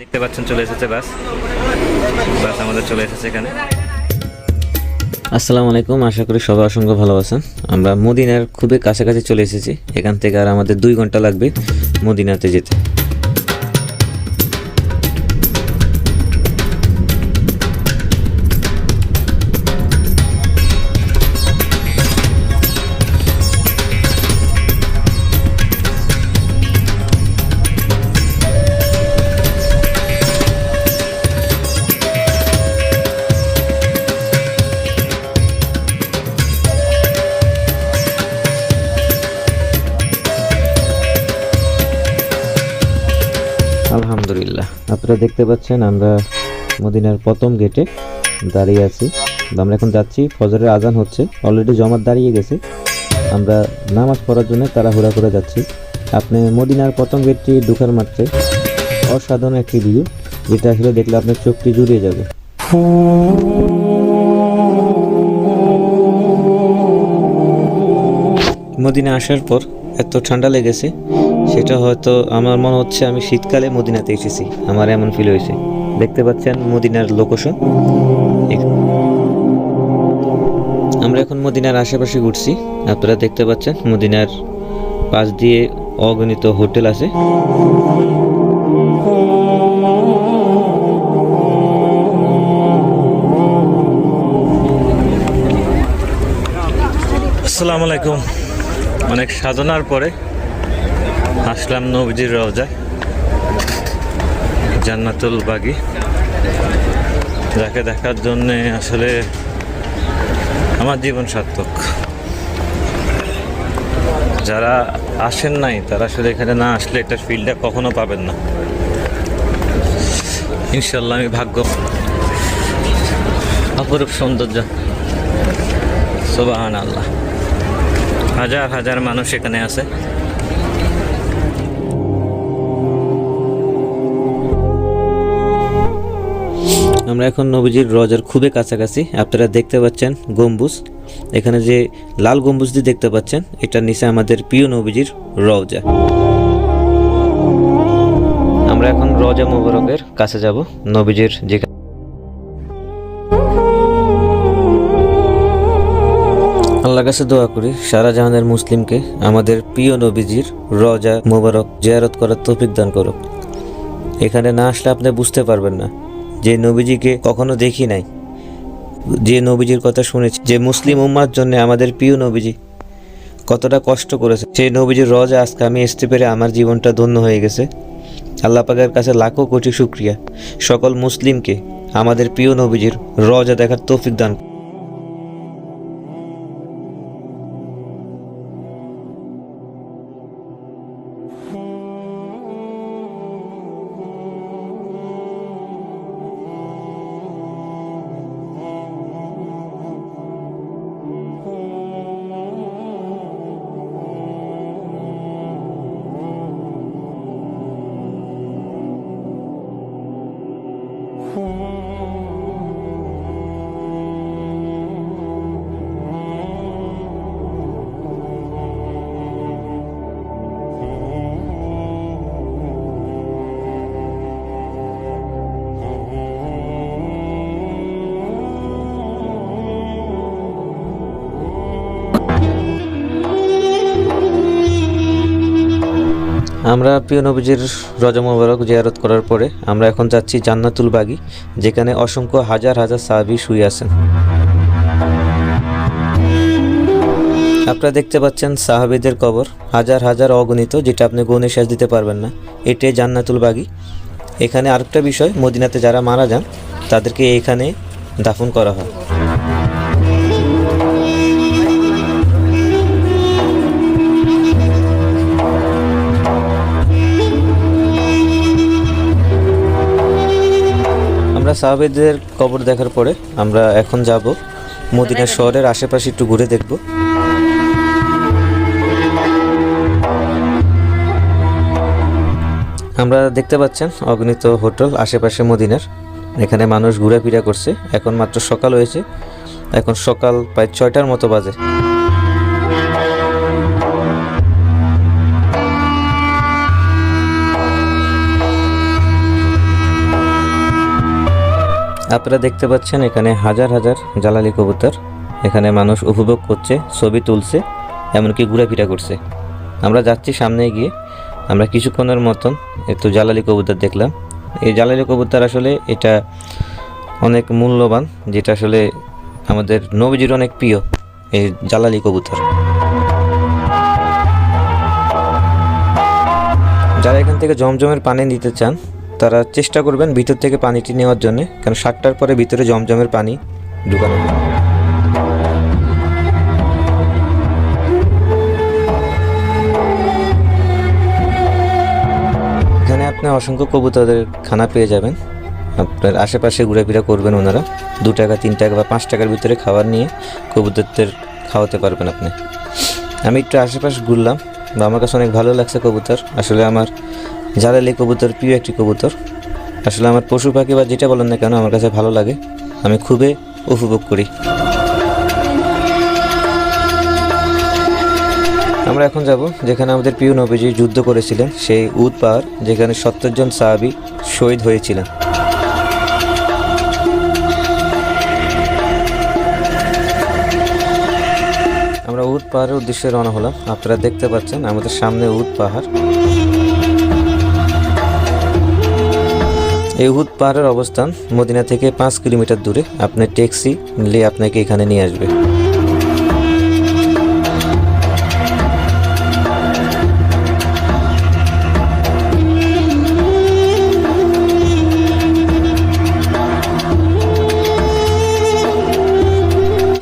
দেখতে পাচ্ছেন চলে এসেছে বাস আমাদের চলে এসেছে এখানে। আসসালামু আলাইকুম, আশা করি সবাই অসংখ্য ভালো আছেন। আমরা মদিনার খুবই কাছাকাছি চলে এসেছি। এখান থেকে আর আমাদের 2 ঘন্টা লাগবে মদিনাতে যেতে। আলহামদুলিল্লাহ, আপনারা দেখতে পাচ্ছেন আমরা মদিনার প্রথম গেটে দাঁড়িয়ে আছি। আমরা এখন যাচ্ছি, ফজরের আজান হচ্ছে, অলরেডি জমাত দাঁড়িয়ে গেছে। আমরা নামাজ পড়ার জন্য তাড়াহুড়া করে যাচ্ছি। আপনি মদিনার প্রথম গেটটি ঢোকার মাত্রে অসাধারণ একটি ভিউ, যেটা আসলে দেখলে আপনার চোখটি জুড়িয়ে যাবে। মদিনা আসার পর এত ঠান্ডা লেগেছে, সেটা হয়তো আমার মনে হচ্ছে আমি শীতকালে মদিনাতে এসেছি, আমার এমন ফিল হয়েছে। দেখতে পাচ্ছেন মদিনার লোকেশন। আমরা এখন মদিনার আশেপাশে ঘুরছি। আপনারা দেখতে পাচ্ছেন মদিনার পাশ দিয়ে অগণিত হোটেল আছে। আসসালামু আলাইকুম। অনেক সাধনার পরে আসলাম নবীজির রওজায়, জান্নাতুল বাগি, যাকে দেখার জন্যে আসলে আমার জীবন সার্থক। যারা আসেন নাই তারা আসলে এখানে না আসলে এটা ফিলটা কখনো পাবেন না। ইনশাল্লাহ আমি ভাগ্য। অপরূপ সৌন্দর্য, সুবহানাল্লাহ। হাজার হাজার মানুষ এখানে আছে। আমরা এখন নবীজির রওজার খুবই কাছাকাছি। আপনারা দেখতে পাচ্ছেন গম্বুজ, এখানে যে লাল গম্বুজটি দেখতে পাচ্ছেন, এটার নিচে আমাদের প্রিয় নবীজির রওজা। আমরা এখন রওজা মুবারকের কাছে যাব, নবীজির যেখানে। আল্লাহর কাছে দোয়া করি সারা জাহানের মুসলিমকে আমাদের প্রিয় নবীজির রওজা মুবারক জিয়ারত করার তৌফিক দান করুক। এখানে না আসলে আপনি বুঝতে পারবেন না, যে নবীজিকে কখনো দেখি নাই, যে নবীজির কথা শুনেছি, যে মুসলিম উম্মার জন্য আমাদের প্রিয় নবীজি কতটা কষ্ট করেছে, সেই নবীজির রওজা আজকে আমি আসতে পেরে আমার জীবনটা ধন্য হয়ে গেছে। আল্লাহ পাকের কাছে লাখো কোটি শুকরিয়া। সকল মুসলিমকে আমাদের প্রিয় নবীজির রওজা দেখার তৌফিক দান। আমরা প্রিয় নবীজির রওজা মুবারক জিয়ারত করার পরে আমরা এখন যাচ্ছি জান্নাতুল বাগি, যেখানে অসংখ্য হাজার হাজার সাহাবী শুয়ে আছেন। আপনারা দেখতে পাচ্ছেন সাহাবীদের কবর, হাজার হাজার অগণিত, যেটা আপনি গুণে শেষ দিতে পারবেন না। এটাই জান্নাতুল বাগি। এখানে আরেকটা বিষয়, মদিনাতে যারা মারা যান তাদেরকে এখানে দাফন করা হয়। আমরা সাহাবীদের কবর দেখার পরে আমরা এখন যাব মদিনা শহরের আশেপাশে, একটু ঘুরে দেখব। আমরা দেখতে পাচ্ছেন অগণিত হোটেল আশেপাশে মদিনার, এখানে মানুষ ঘোরাফেরা করছে। এখন মাত্র সকাল হয়েছে, এখন সকাল প্রায় 6টার মতো বাজে। আপনারা দেখতে পাচ্ছেন এখানে হাজার হাজার জালালি কবুতর। এখানে মানুষ উপভোগ করছে, ছবি তুলছে, এমনকি ঘোরাফেরা করছে। আমরা যাচ্ছি সামনে গিয়ে, আমরা কিছুক্ষণের মতন একটু জালালি কবুতর দেখলাম। এই জালালি কবুতর আসলে এটা অনেক মূল্যবান, যেটা আসলে আমাদের নবীজির অনেক প্রিয় এই জালালি কবুতর। যারা এখান থেকে জমজমের পানি নিতে চান তারা চেষ্টা করবেন ভিতর থেকে পানিটি নেওয়ার জন্য, কারণ 7টার পরে ভিতরে জমজমের পানি ঢুকানো হয়। এখানে আপনি অসংখ্য কবুতরের খানা পেয়ে যাবেন। আপনার আশেপাশে ঘোরাফেরা করবেন, ওনারা 2 টাকা 3 টাকা বা 5 টাকার ভিতরে খাবার নিয়ে কবুতরদের খাওয়াতে পারবেন আপনি। আমি একটু আশেপাশে ঘুরলাম বা আমার কাছে অনেক ভালো লাগছে কবুতর। আসলে আমার জালালি কবুতর প্রিয় একটি কবুতর। আসলে আমার পশু পাখি বা যেটা বলেন না কেন আমার কাছে ভালো লাগে, আমি খুবই উপভোগ করি। আমরা এখন যাব যেখানে আমাদের প্রিয় নবীজি যুদ্ধ করেছিলেন, সেই উদ পাহাড়, যেখানে 70 জন সাহাবী শহীদ হয়েছিলেন। আমরা উদ পাহাড়ের উদ্দেশ্যে রওনা হলাম। আপনারা দেখতে পাচ্ছেন আমাদের সামনে উদ পাহাড়। এই উহুদ পাহাড়ের অবস্থান মদিনা থেকে 5 কিলোমিটার দূরে। আপনার ট্যাক্সি নিলে আপনাকে এখানে নিয়ে আসবে।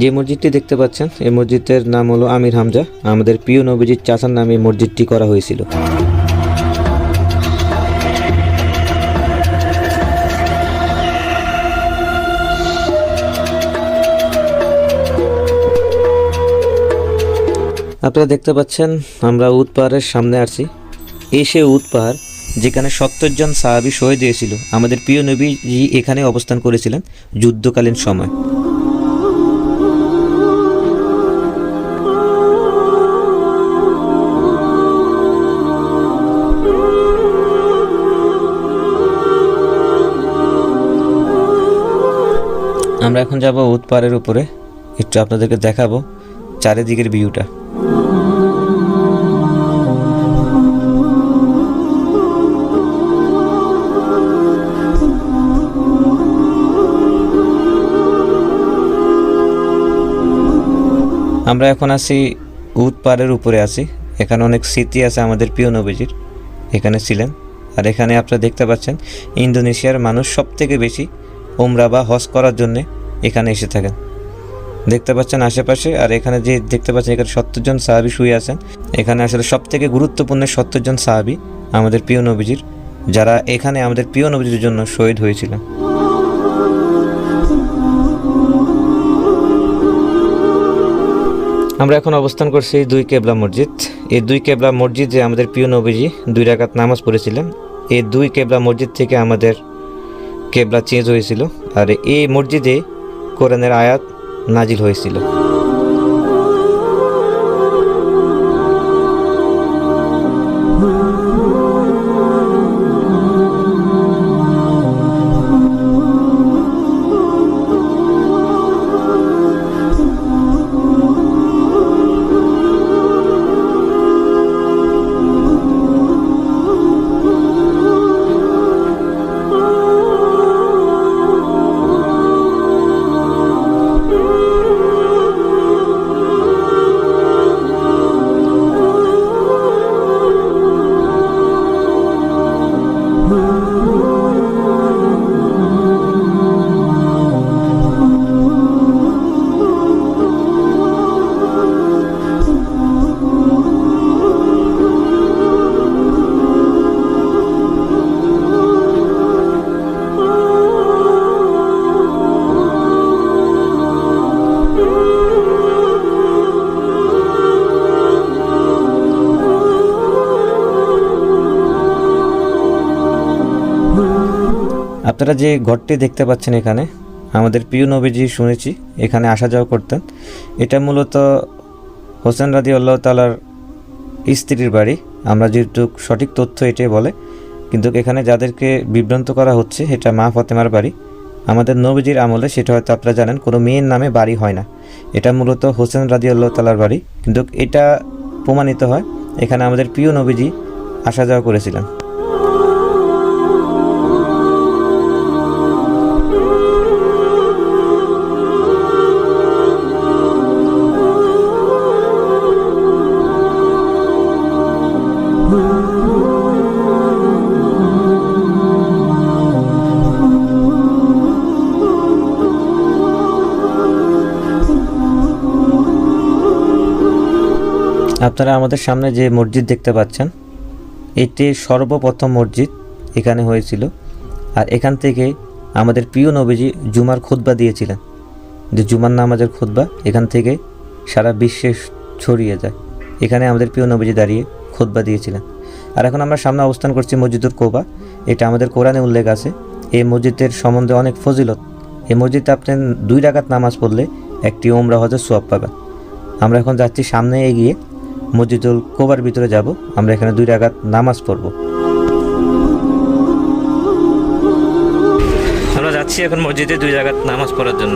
যে মসজিদটি দেখতে পাচ্ছেন এই মসজিদের নাম হলো আমির হামজা। আমাদের প্রিয় নবীজির চাচার নামে মসজিদটি করা হয়েছিল। আপনারা দেখতে পাচ্ছেন আমরা উদ পাহাড়ের সামনে আসছি। এই সে উদ পাহাড় যেখানে 70 জন সাহাবী শহীদ হয়েছিল। আমাদের প্রিয় নবীজি এখানে অবস্থান করেছিলেন যুদ্ধকালীন সময়। আমরা এখন যাব উদ পাহাড়ের উপরে, একটু আপনাদেরকে দেখাবো চারিদিকের ভিউটা। আমরা এখন আছি উদ পাহাড়ের উপরে আছি। এখানে অনেক স্মৃতি আছে আমাদের প্রিয় নবীজির, এখানে ছিলেন। আর এখানে আপনারা দেখতে পাচ্ছেন ইন্দোনেশিয়ার মানুষ সবথেকে বেশি উমরা বা হজ করার জন্য এখানে এসে থাকেন। দেখতে পাচ্ছেন আশেপাশে। আর এখানে যে দেখতে পাচ্ছেন এখানে 70 জন সাহাবী শুয়ে আছেন। এখানে আসলে সবথেকে গুরুত্বপূর্ণ 70 জন সাহাবী আমাদের প্রিয় নবীজির, যারা এখানে আমাদের প্রিয় নবীজির জন্য শহীদ হয়েছিলেন। আমরা এখন অবস্থান করছি 2 কেবলা মসজিদ। এই 2 কেবলা মসজিদে আমাদের প্রিয় নবীজি 2 রাকাত নামাজ পড়েছিলেন। এই 2 কেবলা মসজিদ থেকে আমাদের কেবলা চেঞ্জ হয়েছিল। আর এই মসজিদে কোরআনের আয়াত নাজিল হয়েছিল। আপনারা যে ঘরটি দেখতে পাচ্ছেন এখানে আমাদের প্রিয় নবীজি শুনেছি এখানে আসা যাওয়া করতেন। এটা মূলত হোসেন রাদিয়াল্লাহু তাআলার স্ত্রীর বাড়ি। আমরা যেটুকু সঠিক তথ্য এটাই বলে, কিন্তু এখানে যাদেরকে বিভ্রান্ত করা হচ্ছে এটা মা ফাতেমার বাড়ি। আমাদের নবীজির আমলে, সেটা হয়তো আপনারা জানেন, কোনো মেয়ের নামে বাড়ি হয় না। এটা মূলত হোসেন রাদিয়াল্লাহু তাআলার বাড়ি, কিন্তু এটা প্রমাণিত হয় এখানে আমাদের প্রিয় নবীজি আসা যাওয়া করেছিলেন। আপনারা আমাদের সামনে যে মসজিদ দেখতে পাচ্ছেন, এটি সর্বপ্রথম মসজিদ এখানে হয়েছিল। আর এখান থেকে আমাদের প্রিয় নবীজি জুমার খুতবা দিয়েছিলেন, যে জুমার নামাজের খুতবা এখান থেকে সারা বিশ্বে ছড়িয়ে যায়। এখানে আমাদের প্রিয় নবীজি দাঁড়িয়ে খুতবা দিয়েছিলেন। আর এখন আমরা সামনে অবস্থান করছি মসজিদুল কোবা। এটা আমাদের কোরআনে উল্লেখ আছে। এই মসজিদের সম্বন্ধে অনেক ফজিলত। এই মসজিদে আপনি 2 রাকাত নামাজ পড়লে একটি ওমরা হজের সওয়াব পাবেন। আমরা এখন যাচ্ছি সামনে এগিয়ে মসজিদুল কোবার ভিতরে যাব। আমরা এখানে 2 রাকাত নামাজ পড়ব। আমরা যাচ্ছি এখন মসজিদে 2 রাকাত নামাজ পড়ার জন্য।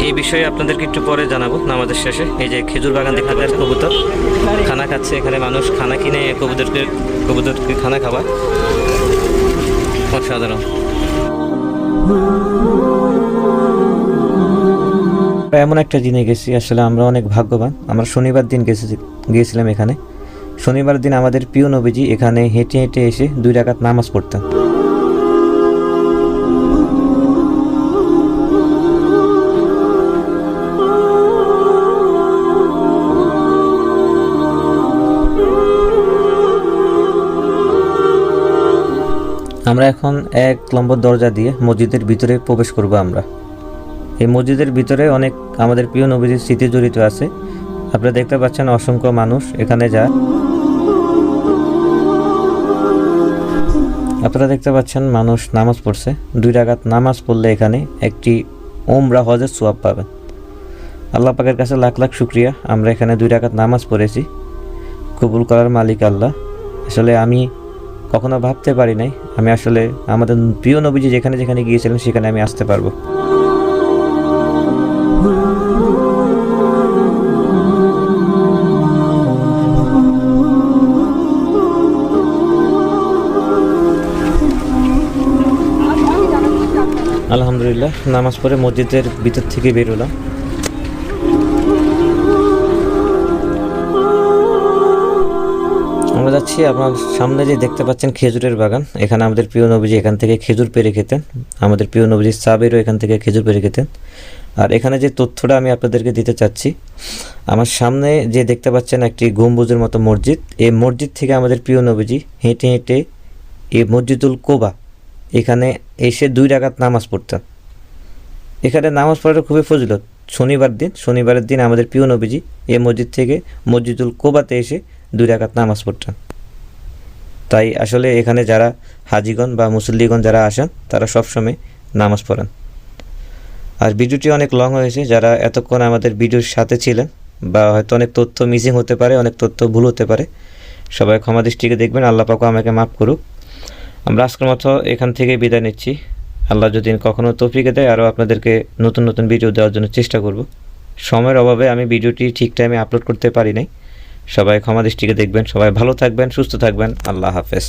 এই বিষয়ে আপনাদেরকে একটু পরে জানাবো নামাজের শেষে। এই যে খেজুর বাগান দেখা যায়, কবুতর খানা খাচ্ছে। এখানে মানুষ খানা কিনে কবুতরকে খানা খাওয়ায়। অসাধারণ। এমন একটা দিনে গেছি, আসলে আমরা অনেক ভাগ্যবান। আমরা শনিবার দিন গিয়েছিলাম এখানে। শনিবার দিন আমাদের প্রিয় নবীজি এখানে হেঁটে হেঁটে এসে 2 রাকাত নামাজ পড়তেন। আমরা এখন 1 নম্বর দরজা দিয়ে মসজিদের ভিতরে প্রবেশ করব। আমরা এই মসজিদের ভিতরে অনেক আমাদের প্রিয় নবীজির স্মৃতি জড়িত আছে। আপনারা দেখতে পাচ্ছেন অসংখ্য মানুষ এখানে যায়। আপনারা দেখতে পাচ্ছেন মানুষ নামাজ পড়ছে। 2 রাকাত নামাজ পড়লে এখানে একটি ওমরা হজের সওয়াব পাবেন। আল্লাহ পাকের কাছে লাখ লাখ শুকরিয়া, আমরা এখানে 2 রাকাত নামাজ পড়েছি। কবুল করার মালিক আল্লাহ। আসলে আমি কখনো ভাবতে পারি নাই আমি আসলে আমাদের প্রিয় নবীজি যেখানে যেখানে গিয়েছিলেন সেখানে আমি আসতে পারবো। আলহামদুলিল্লাহ, নামাজ পড়ে মসজিদের ভিতর থেকে বেরোলাম। আমরা যাচ্ছি, আপনার সামনে যে দেখতে পাচ্ছেন খেজুরের বাগান, এখানে আমাদের প্রিয় নবীজি এখান থেকে খেজুর পেড়ে খেতেন। আমাদের প্রিয় নবীজি সাবেরও এখান থেকে খেজুর পেড়ে খেতেন। আর এখানে যে তথ্যটা আমি আপনাদেরকে দিতে চাচ্ছি, আমার সামনে যে দেখতে পাচ্ছেন একটি গম্বুজের মতো মসজিদ, এই মসজিদ থেকে আমাদের প্রিয় নবীজি হেঁটে হেঁটে এই মসজিদুল কোবা এখানে এসে 2 রাকাত নামাজ পড়তেন। এখানে নামাজ পড়ার খুবই ফজিলত। শনিবারের দিন আমাদের প্রিয় নবীজি এই মসজিদ থেকে মসজিদুল কোবাতে এসে 2 রাকাত নামাজ পড়তেন। তাই আসলে এখানে যারা হাজিগণ বা মুসল্লিগণ যারা আসেন তারা সবসময় নামাজ পড়েন। আর ভিডিওটি অনেক লং হয়েছে। যারা এতক্ষণ আমাদের ভিডিওর সাথে ছিলেন, বা হয়তো অনেক তথ্য মিসিং হতে পারে, অনেক তথ্য ভুল হতে পারে, সবাই ক্ষমা দৃষ্টিকে দেখবেন। আল্লাহ পাক আমাকে মাফ করুক। আমরা আজকের মতো এখান থেকে বিদায় নিচ্ছি। আল্লাহ যদি কখনও তৌফিক দেয় আরও আপনাদেরকে নতুন নতুন ভিডিও দেওয়ার জন্য চেষ্টা করব। সময়ের অভাবে আমি ভিডিওটি ঠিক টাইমে আপলোড করতে পারি নাই। সবাই ক্ষমা দৃষ্টিকে দেখবেন। সবাই ভালো থাকবেন, সুস্থ থাকবেন। আল্লাহ হাফেজ।